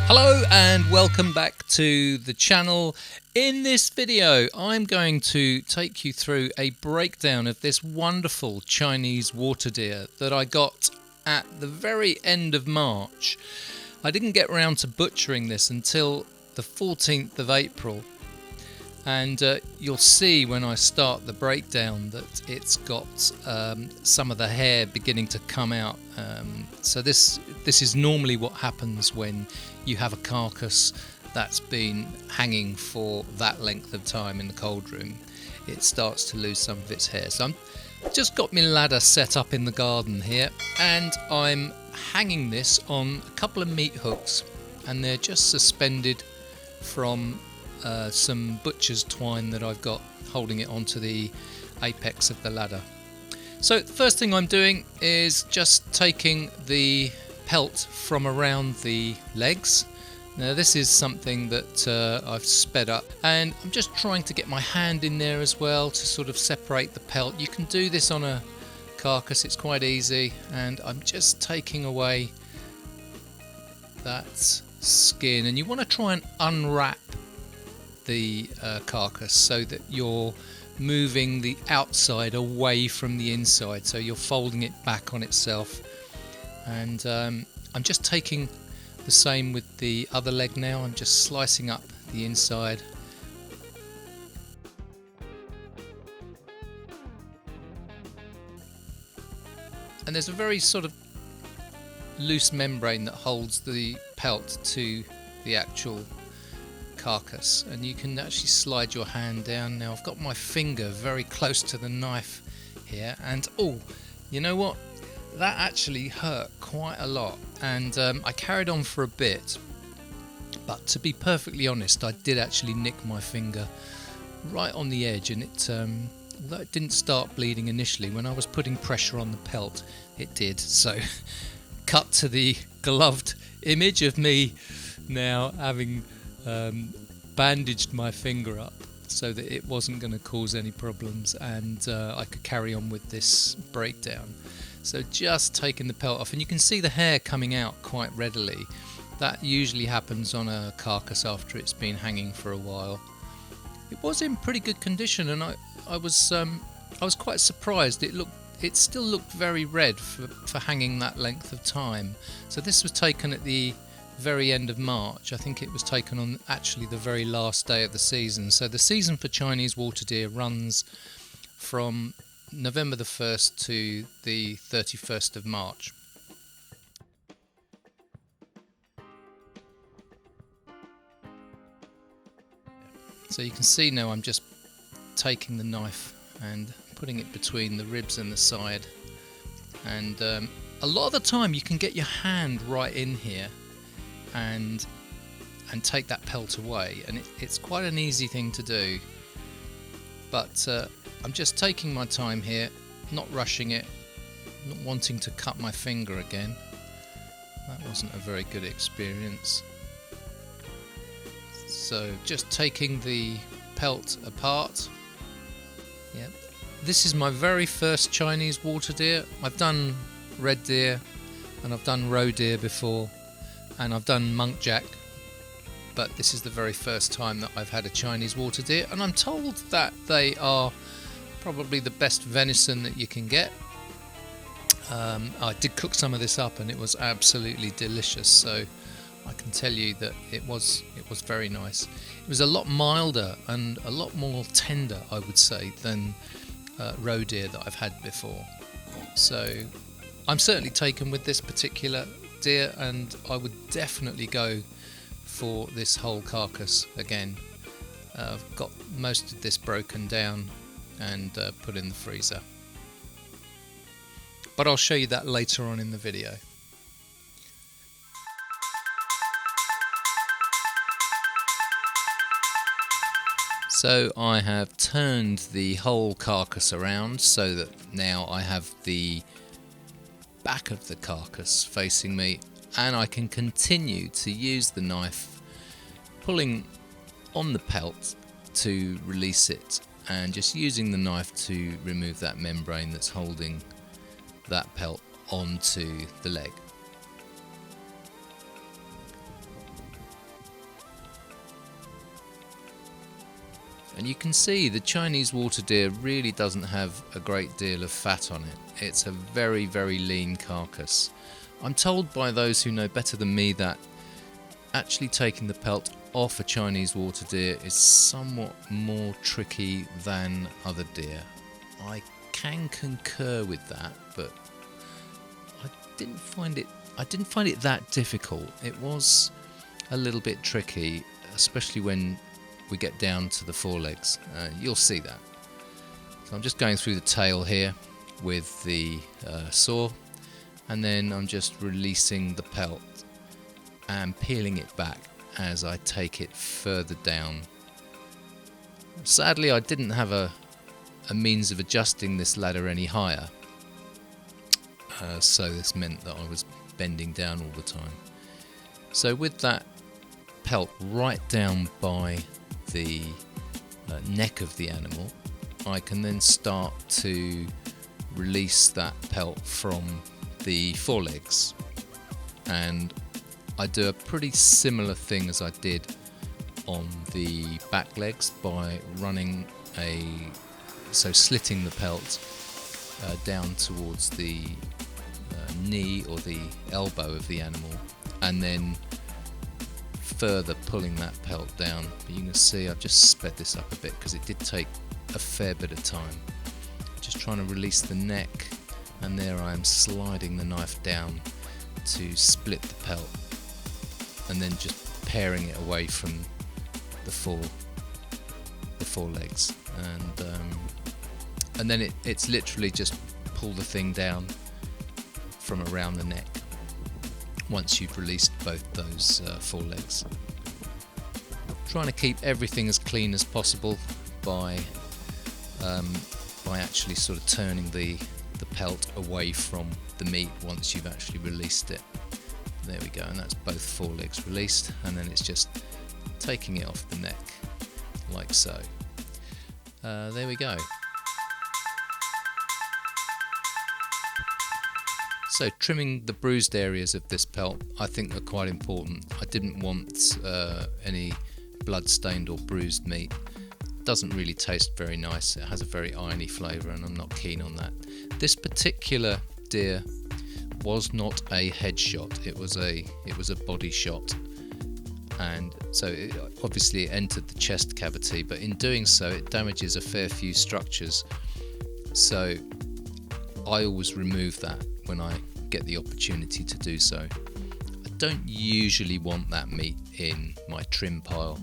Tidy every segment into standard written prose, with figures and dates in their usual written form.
Hello and welcome back to the channel. In this video I'm going to take you through a breakdown of this wonderful Chinese water deer that I got at the very end of March. I didn't get around to butchering this until the 14th of April, and you'll see when I start the breakdown that it's got some of the hair beginning to come out. So this is normally what happens when you have a carcass that's been hanging for that length of time in the cold room. It starts to lose some of its hair. So I've just got my ladder set up in the garden here, and I'm hanging this on a couple of meat hooks, and they're just suspended from some butcher's twine that I've got holding it onto the apex of the ladder. So the first thing I'm doing is just taking the pelt from around the legs. Now this is something that I've sped up, and I'm just trying to get my hand in there as well to sort of separate the pelt. You can do this on a carcass, it's quite easy, and I'm just taking away that skin, and you want to try and unwrap the carcass so that you're moving the outside away from the inside, so you're folding it back on itself. And I'm just taking the same with the other leg now. I'm just slicing up the inside. And there's a very sort of loose membrane that holds the pelt to the actual carcass, and you can actually slide your hand down. Now I've got my finger very close to the knife here, and oh, you know what? That actually hurt quite a lot, and I carried on for a bit, but to be perfectly honest, I did actually nick my finger right on the edge, and it although it didn't start bleeding initially, when I was putting pressure on the pelt it did. So cut to the gloved image of me now having bandaged my finger up so that it wasn't going to cause any problems, and I could carry on with this breakdown. So just taking the pelt off, and you can see the hair coming out quite readily. That usually happens on a carcass after it's been hanging for a while. It was in pretty good condition, and I was quite surprised. It still looked very red for hanging that length of time. So this was taken at the very end of March. I think it was taken on actually the very last day of the season. So the season for Chinese water deer runs from November the 1st to the 31st of March. So you can see now I'm just taking the knife and putting it between the ribs and the side, and a lot of the time you can get your hand right in here and take that pelt away, and it's quite an easy thing to do, but I'm just taking my time here, not rushing it, not wanting to cut my finger again. That wasn't a very good experience. So just taking the pelt apart. Yep. This is my very first Chinese water deer. I've done red deer and I've done roe deer before, and I've done muntjac, but this is the very first time that I've had a Chinese water deer, and I'm told that they are probably the best venison that you can get. I did cook some of this up and it was absolutely delicious, so I can tell you that it was very nice. It was a lot milder and a lot more tender, I would say, than roe deer that I've had before. So I'm certainly taken with this particular deer, and I would definitely go for this whole carcass again. I've got most of this broken down and put in the freezer, but I'll show you that later on in the video. So I have turned the whole carcass around so that now I have the back of the carcass facing me, and I can continue to use the knife, pulling on the pelt to release it, and just using the knife to remove that membrane that's holding that pelt onto the leg. And you can see the Chinese water deer really doesn't have a great deal of fat on it. It's a very, very lean carcass. I'm told by those who know better than me that actually taking the pelt off a Chinese water deer is somewhat more tricky than other deer. I can concur with that, but I didn't find it that difficult. It was a little bit tricky, especially when we get down to the forelegs. You'll see that. So I'm just going through the tail here with the saw, and then I'm just releasing the pelt and peeling it back as I take it further down. Sadly, I didn't have a means of adjusting this ladder any higher, so this meant that I was bending down all the time. So with that pelt right down by the neck of the animal, I can then start to release that pelt from the forelegs, and I do a pretty similar thing as I did on the back legs by running slitting the pelt down towards the knee or the elbow of the animal, and then further pulling that pelt down. But you can see I've just sped this up a bit because it did take a fair bit of time. Just trying to release the neck, and there I am sliding the knife down to split the pelt, and then just paring it away from the forelegs, and then it's literally just pull the thing down from around the neck once you've released both those forelegs. Trying to keep everything as clean as possible by actually sort of turning the pelt away from the meat once you've actually released it. There we go, and that's both forelegs released, and then it's just taking it off the neck like so. There we go. So trimming the bruised areas of this pelt I think are quite important. I didn't want any blood-stained or bruised meat. Doesn't really taste very nice. It has a very irony flavour, and I'm not keen on that. This particular deer was not a headshot. It was a body shot, and so it obviously entered the chest cavity, but in doing so it damages a fair few structures. So I always remove that when I get the opportunity to do so. I don't usually want that meat in my trim pile,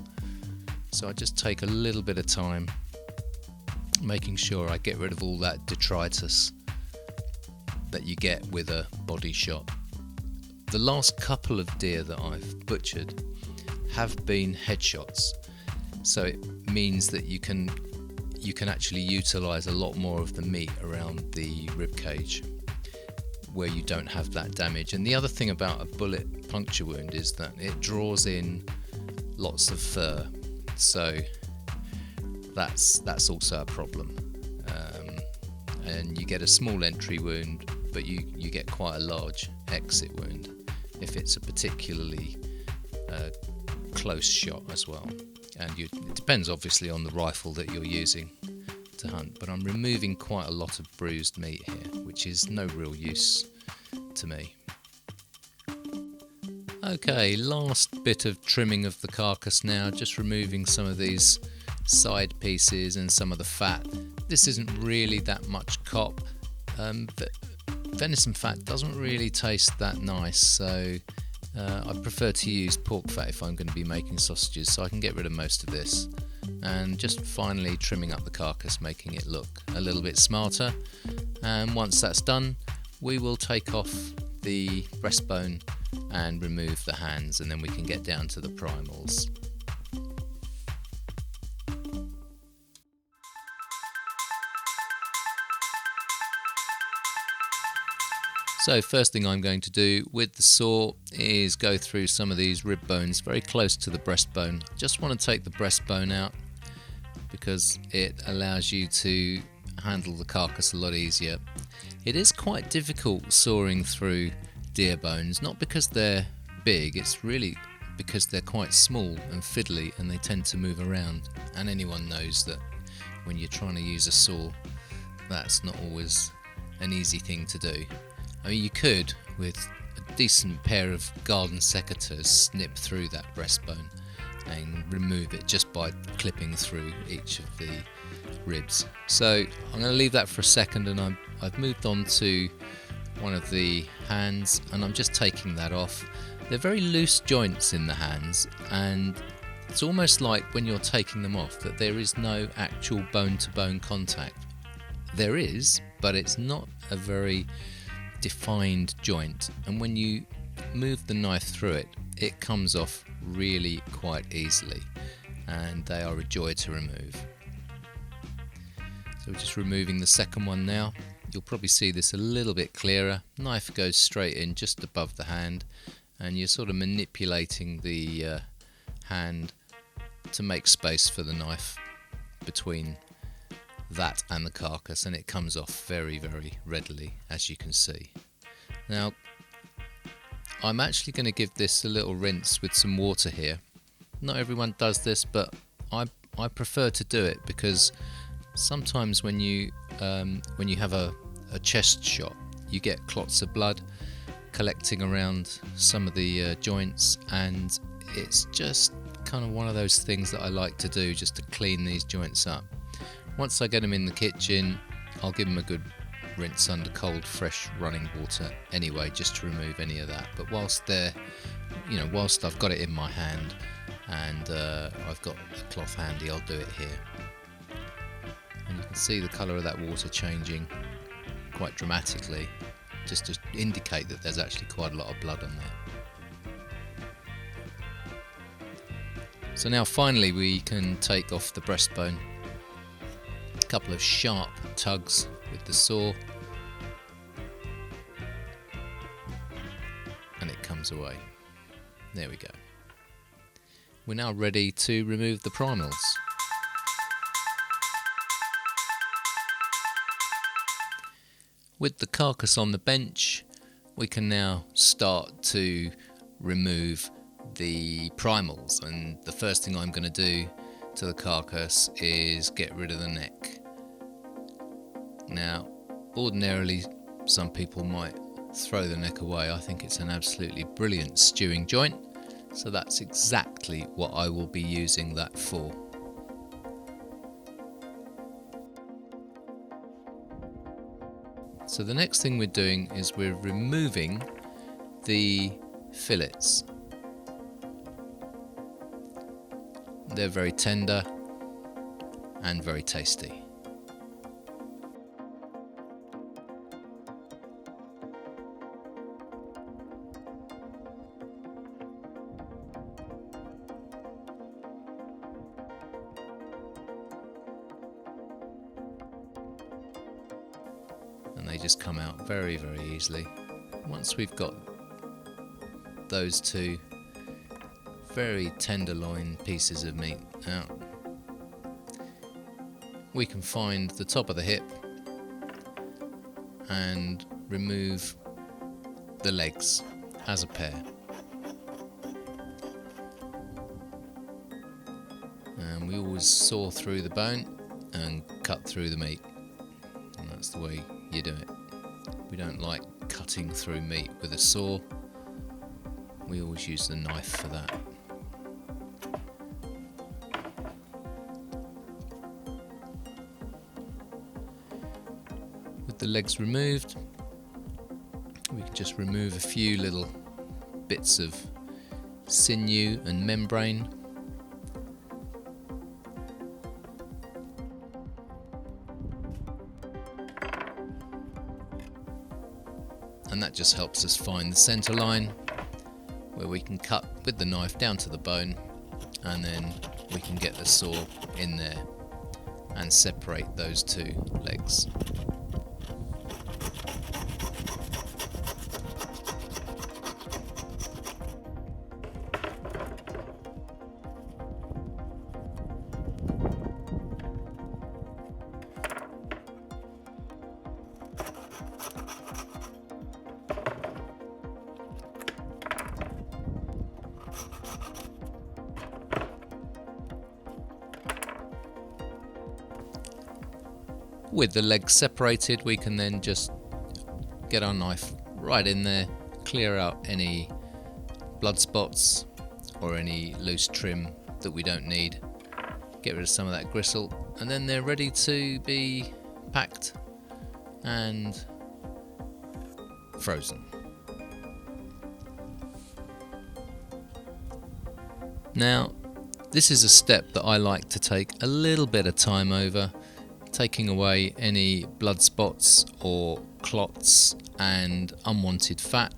so I just take a little bit of time making sure I get rid of all that detritus that you get with a body shot. The last couple of deer that I've butchered have been headshots, so it means that you can actually utilise a lot more of the meat around the rib cage where you don't have that damage. And the other thing about a bullet puncture wound is that it draws in lots of fur, so that's also a problem. And you get a small entry wound, but you get quite a large exit wound if it's a particularly close shot as well. And it depends obviously on the rifle that you're using to hunt, but I'm removing quite a lot of bruised meat here, which is no real use to me. Okay, last bit of trimming of the carcass now, just removing some of these side pieces and some of the fat. This isn't really that much cop, but venison fat doesn't really taste that nice, so I prefer to use pork fat if I'm going to be making sausages, so I can get rid of most of this. And just finally trimming up the carcass, making it look a little bit smarter. And once that's done, we will take off the breastbone and remove the hands, and then we can get down to the primals. So first thing I'm going to do with the saw is go through some of these rib bones very close to the breastbone. Just want to take the breastbone out because it allows you to handle the carcass a lot easier. It is quite difficult sawing through deer bones, not because they're big, it's really because they're quite small and fiddly and they tend to move around. and anyone knows that when you're trying to use a saw, that's not always an easy thing to do. I mean, you could, with a decent pair of garden secateurs, snip through that breastbone and remove it just by clipping through each of the ribs. So I'm going to leave that for a second, and I've moved on to one of the hands, and I'm just taking that off. They're very loose joints in the hands, and it's almost like when you're taking them off that there is no actual bone-to-bone contact. There is, but it's not a very defined joint, and when you move the knife through it, it comes off really quite easily, and they are a joy to remove. So we're just removing the second one now. You'll probably see this a little bit clearer. Knife goes straight in just above the hand, and you're sort of manipulating the hand to make space for the knife between that and the carcass, and it comes off very, very readily, as you can see. Now, I'm actually going to give this a little rinse with some water here. Not everyone does this, but I prefer to do it because sometimes when you have a chest shot, you get clots of blood collecting around some of the joints, and it's just kind of one of those things that I like to do just to clean these joints up. Once I get them in the kitchen, I'll give them a good rinse under cold, fresh running water anyway, just to remove any of that. But whilst whilst I've got it in my hand and I've got a cloth handy, I'll do it here. And you can see the colour of that water changing quite dramatically, just to indicate that there's actually quite a lot of blood on there. So now finally we can take off the breastbone. A couple of sharp tugs with the saw, and it comes away. There we go. We're now ready to remove the primals. With the carcass on the bench, we can now start to remove the primals, and the first thing I'm going to do to the carcass is get rid of the neck. Now, ordinarily some people might throw the neck away. I think it's an absolutely brilliant stewing joint, so that's exactly what I will be using that for. So the next thing we're doing is we're removing the fillets. They're very tender and very tasty. And they just come out very, very easily. Once we've got those two very tenderloin pieces of meat out, we can find the top of the hip and remove the legs as a pair. And we always saw through the bone and cut through the meat, and that's the way you do it. We don't like cutting through meat with a saw. We always use the knife for that. With the legs removed, we can just remove a few little bits of sinew and membrane. And that just helps us find the centre line where we can cut with the knife down to the bone, and then we can get the saw in there and separate those two legs. With the legs separated, we can then just get our knife right in there, clear out any blood spots or any loose trim that we don't need, get rid of some of that gristle, and then they're ready to be packed and frozen. Now, this is a step that I like to take a little bit of time over, taking away any blood spots or clots and unwanted fat.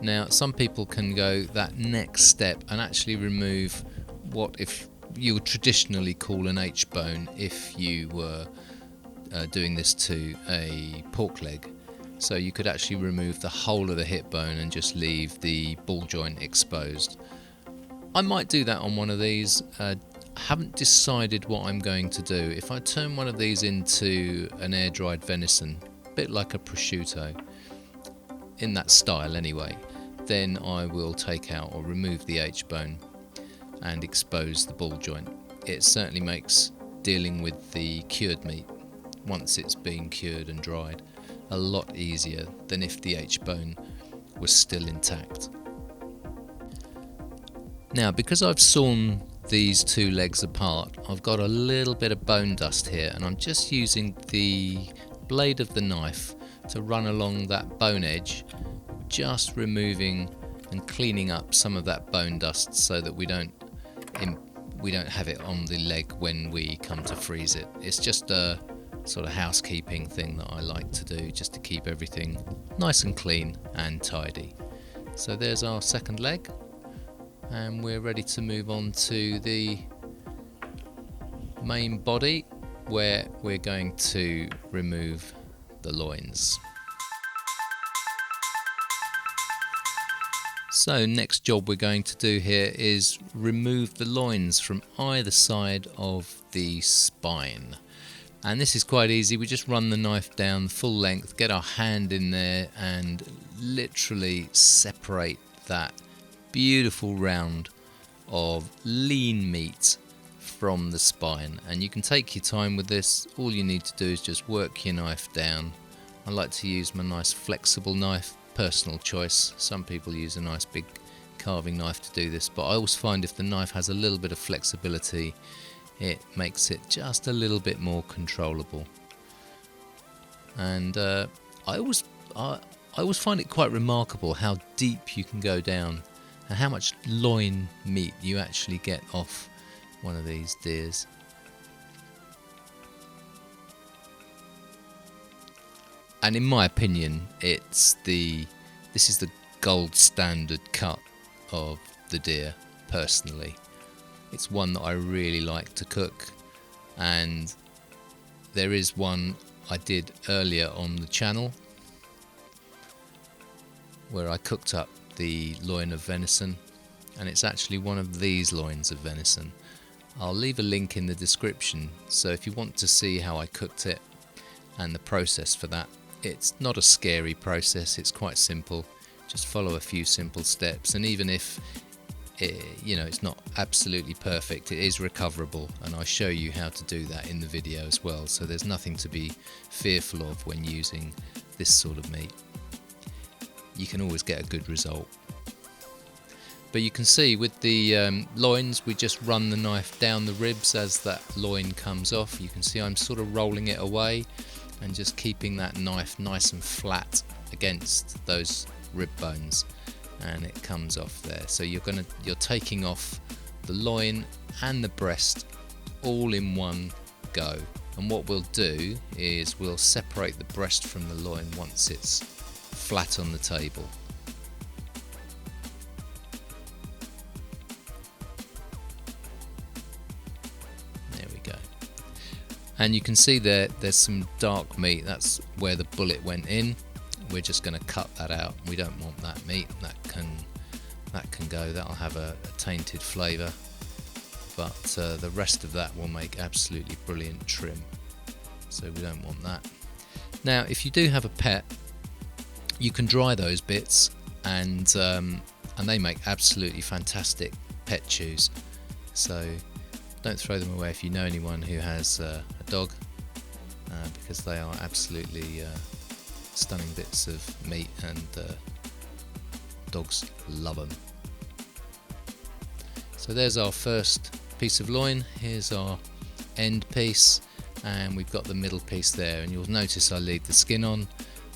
Now, some people can go that next step and actually remove what if you would traditionally call an H-bone if you were doing this to a pork leg. So you could actually remove the whole of the hip bone and just leave the ball joint exposed. I might do that on one of these. Haven't decided what I'm going to do. If I turn one of these into an air-dried venison, a bit like a prosciutto, in that style anyway, then I will take out or remove the H-bone and expose the ball joint. It certainly makes dealing with the cured meat, once it's been cured and dried, a lot easier than if the H-bone was still intact. Now, because I've sawn these two legs apart, I've got a little bit of bone dust here, and I'm just using the blade of the knife to run along that bone edge, just removing and cleaning up some of that bone dust so that we don't have it on the leg when we come to freeze it. It's just a sort of housekeeping thing that I like to do, just to keep everything nice and clean and tidy. So there's our second leg, and we're ready to move on to the main body, where we're going to remove the loins. So next job we're going to do here is remove the loins from either side of the spine. And this is quite easy. We just run the knife down full length, get our hand in there and literally separate that beautiful round of lean meat from the spine. And you can take your time with this. All you need to do is just work your knife down. I like to use my nice flexible knife, personal choice. Some people use a nice big carving knife to do this, but I always find if the knife has a little bit of flexibility, it makes it just a little bit more controllable. And I always find it quite remarkable how deep you can go down and how much loin meat you actually get off one of these deers. And in my opinion, this is the gold standard cut of the deer, personally. It's one that I really like to cook, and there is one I did earlier on the channel where I cooked up the loin of venison, and it's actually one of these loins of venison. I'll leave a link in the description, so if you want to see how I cooked it and the process for that, it's not a scary process, it's quite simple. Just follow a few simple steps, and even if it's not absolutely perfect, it is recoverable, and I show you how to do that in the video as well, so there's nothing to be fearful of when using this sort of meat. You can always get a good result. But you can see with the loins, we just run the knife down the ribs as that loin comes off. You can see I'm sort of rolling it away and just keeping that knife nice and flat against those rib bones, and it comes off there. So you're taking off the loin and the breast all in one go. And what we'll do is we'll separate the breast from the loin once it's flat on the table. There we go. And you can see there's some dark meat. That's where the bullet went in. We're just going to cut that out. We don't want that meat. That can go. That'll have a tainted flavour. But the rest of that will make absolutely brilliant trim. So we don't want that. Now, if you do have a pet, you can dry those bits, and they make absolutely fantastic pet chews. So don't throw them away if you know anyone who has a dog. because they are absolutely stunning bits of meat, and dogs love them. So there's our first piece of loin. Here's our end piece, and we've got the middle piece there, and you'll notice I leave the skin on.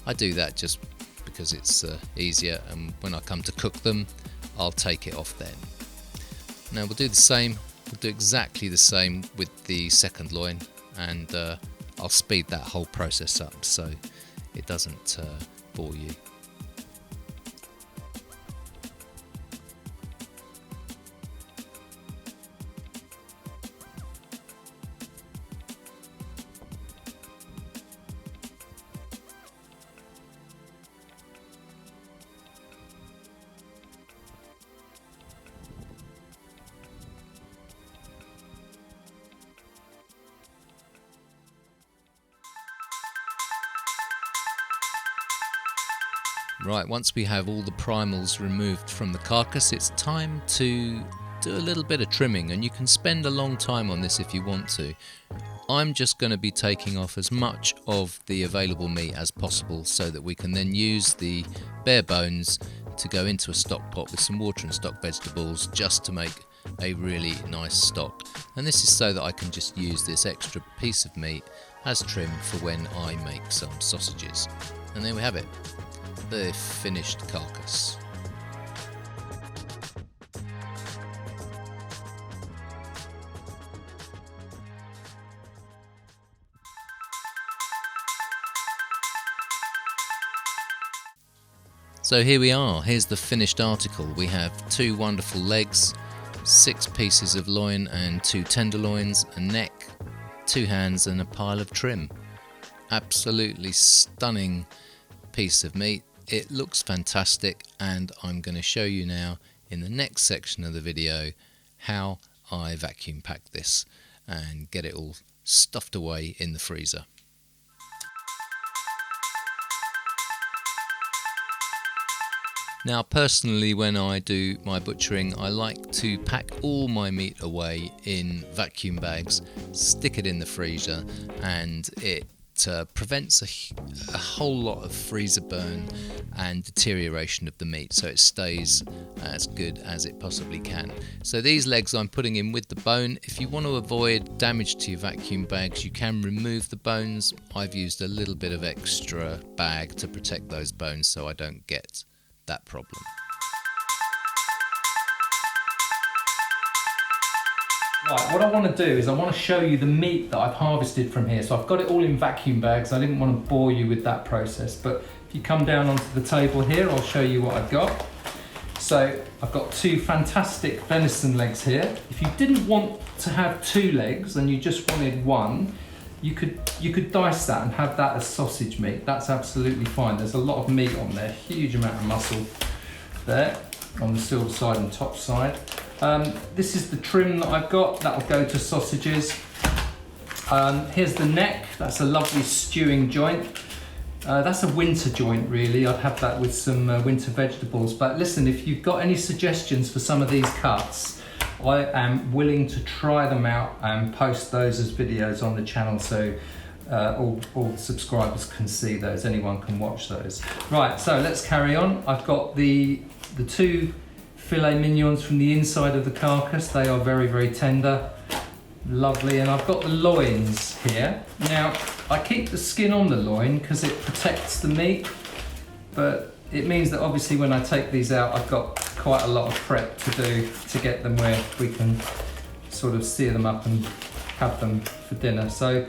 I do that just because it's easier, and when I come to cook them I'll take it off then. Now we'll do the same, we'll do exactly the same with the second loin, and I'll speed that whole process up so it doesn't bore you. Right, once we have all the primals removed from the carcass, it's time to do a little bit of trimming, and you can spend a long time on this if you want to. I'm just going to be taking off as much of the available meat as possible so that we can then use the bare bones to go into a stock pot with some water and stock vegetables just to make a really nice stock. And this is so that I can just use this extra piece of meat as trim for when I make some sausages. And there we have it, the finished carcass. So here we are, here's the finished article. We have 2 wonderful legs, 6 pieces of loin and 2 tenderloins, a neck, 2 hands and a pile of trim. Absolutely stunning piece of meat. It looks fantastic, and I'm going to show you now in the next section of the video how I vacuum pack this and get it all stuffed away in the freezer. Now personally, when I do my butchering, I like to pack all my meat away in vacuum bags, stick it in the freezer, and it prevents a whole lot of freezer burn and deterioration of the meat, so it stays as good as it possibly can. So these legs I'm putting in with the bone. If you want to avoid damage to your vacuum bags, you can remove the bones. I've used a little bit of extra bag to protect those bones so I don't get that problem. Right, what I want to do is I want to show you the meat that I've harvested from here. So I've got it all in vacuum bags. I didn't want to bore you with that process, but if you come down onto the table here, I'll show you what I've got. So I've got 2 fantastic venison legs here. If you didn't want to have 2 legs and you just wanted 1, you could dice that and have that as sausage meat. That's absolutely fine. There's a lot of meat on there, huge amount of muscle there on the silver side and top side. This is the trim that I've got, that'll go to sausages. Here's the neck, that's a lovely stewing joint. That's a winter joint really, I'd have that with some winter vegetables. But listen, if you've got any suggestions for some of these cuts, I am willing to try them out and post those as videos on the channel so all subscribers can see those, anyone can watch those. Right, so let's carry on. I've got the 2 filet mignons from the inside of the carcass. They are very, very tender, lovely. And I've got the loins here. Now, I keep the skin on the loin because it protects the meat, but it means that obviously when I take these out, I've got quite a lot of prep to do to get them where we can sort of sear them up and have them for dinner. So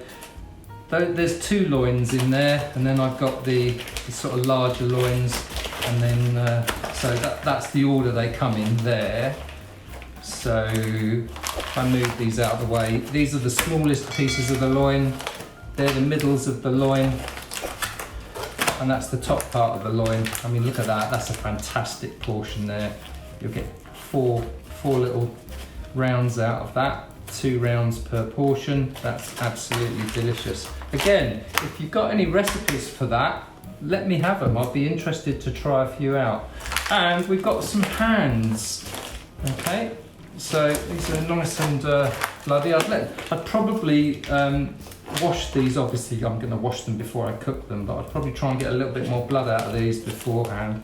there's 2 loins in there, and then I've got the sort of larger loins, and then so that's the order they come in there. So if I move these out of the way, these are the smallest pieces of the loin, they're the middles of the loin, and that's the top part of the loin. I mean, look at that, that's a fantastic portion there. You'll get four little rounds out of that, 2 rounds per portion. That's absolutely delicious. Again, if you've got any recipes for that, let me have them. I'll be interested to try a few out. And we've got some hands. Okay, so these are nice and bloody. I'd probably wash these. Obviously I'm going to wash them before I cook them, but I'd probably try and get a little bit more blood out of these beforehand.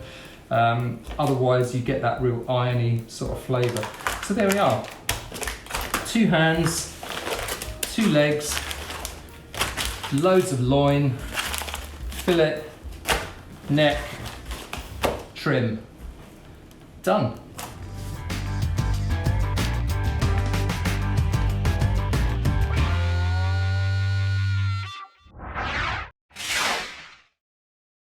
Otherwise you get that real irony sort of flavour. So there we are. 2 hands, 2 legs, loads of loin, fillet, neck, trim. Done.